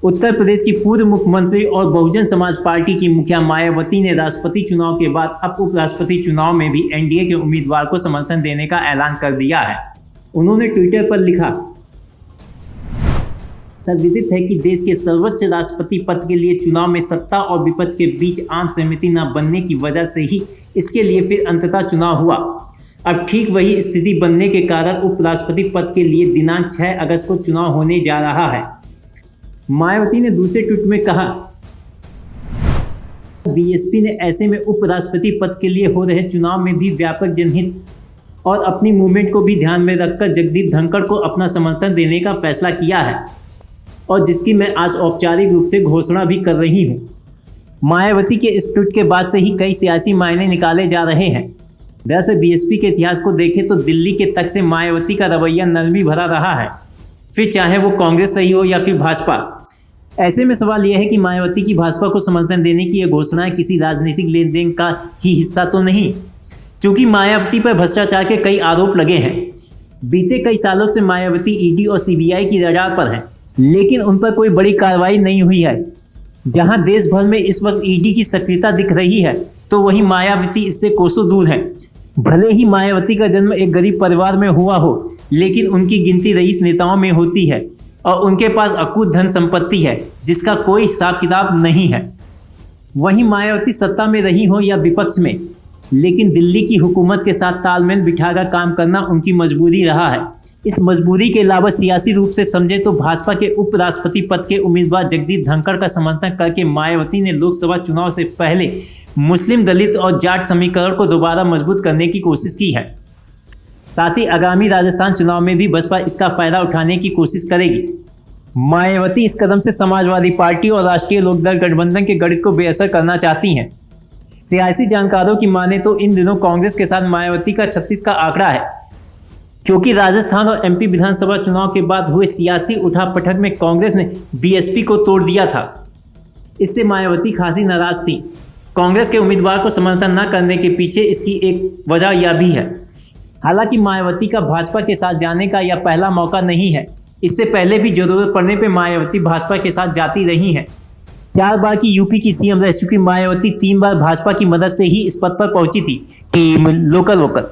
उत्तर प्रदेश की पूर्व मुख्यमंत्री और बहुजन समाज पार्टी की मुखिया मायावती ने राष्ट्रपति चुनाव के बाद अब उपराष्ट्रपति चुनाव में भी एनडीए के उम्मीदवार को समर्थन देने का ऐलान कर दिया है। उन्होंने ट्विटर पर लिखा, सर्वविदित है कि देश के सर्वोच्च राष्ट्रपति पद के लिए चुनाव में सत्ता और विपक्ष के बीच आम सहमति न बनने की वजह से ही इसके लिए फिर अंततः चुनाव हुआ। अब ठीक वही स्थिति बनने के कारण उपराष्ट्रपति पद के लिए दिनांक 6 अगस्त को चुनाव होने जा रहा है। मायावती ने दूसरे ट्वीट में कहा, बीएसपी ने ऐसे में उपराष्ट्रपति पद के लिए हो रहे चुनाव में भी व्यापक जनहित और अपनी मूवमेंट को भी ध्यान में रखकर जगदीप धनखड़ को अपना समर्थन देने का फैसला किया है और जिसकी मैं आज औपचारिक रूप से घोषणा भी कर रही हूं। मायावती के इस ट्वीट के बाद से ही कई सियासी मायने निकाले जा रहे हैं। दरअसल बीएसपी के इतिहास को देखें तो दिल्ली के तक से मायावती का रवैया नरमी भरा रहा है, फिर चाहे वो कांग्रेस रही हो या फिर भाजपा। ऐसे में सवाल यह है कि मायावती की भाजपा को समर्थन देने की यह घोषणा किसी राजनीतिक लेन देन का ही हिस्सा तो नहीं, क्योंकि मायावती पर भ्रष्टाचार के कई आरोप लगे हैं। बीते कई सालों से मायावती ईडी और सीबीआई की रडार पर हैं, लेकिन उन पर कोई बड़ी कार्रवाई नहीं हुई है। जहां देश भर में इस वक्त ईडी की सक्रियता दिख रही है, तो वहीं मायावती इससे कोसों दूर है। भले ही मायावती का जन्म एक गरीब परिवार में हुआ हो, लेकिन उनकी गिनती रईस नेताओं में होती है और उनके पास अकूत धन संपत्ति है जिसका कोई हिसाब किताब नहीं है। वहीं मायावती सत्ता में रही हो या विपक्ष में, लेकिन दिल्ली की हुकूमत के साथ तालमेल बिठाकर काम करना उनकी मजबूरी रहा है। इस मजबूरी के अलावा सियासी रूप से समझे तो भाजपा के उपराष्ट्रपति पद के उम्मीदवार जगदीप धनखड़ का समर्थन करके मायावती ने लोकसभा चुनाव से पहले मुस्लिम, दलित और जाट समीकरण को दोबारा मजबूत करने की कोशिश की है। साथ ही आगामी राजस्थान चुनाव में भी बसपा इसका फायदा उठाने की कोशिश करेगी। मायावती इस कदम से समाजवादी पार्टी और राष्ट्रीय लोकदल गठबंधन के गणित को बेअसर करना चाहती हैं। सियासी जानकारों की माने तो इन दिनों कांग्रेस के साथ मायावती का 36 का आंकड़ा है, क्योंकि राजस्थान और एमपी विधानसभा चुनाव के बाद हुए सियासी उठापटक में कांग्रेस ने बीएसपी को तोड़ दिया था। इससे मायावती खासी नाराज थी। कांग्रेस के उम्मीदवार को समर्थन न करने के पीछे इसकी एक वजह यह भी है। हालांकि मायावती का भाजपा के साथ जाने का यह पहला मौका नहीं है। इससे पहले भी जरूरत पड़ने पर मायावती भाजपा के साथ जाती रही हैं। 4 बार की यूपी की सीएम रह चुकी मायावती 3 बार भाजपा की मदद से ही इस पद पर पहुंची थी। Team local vocal.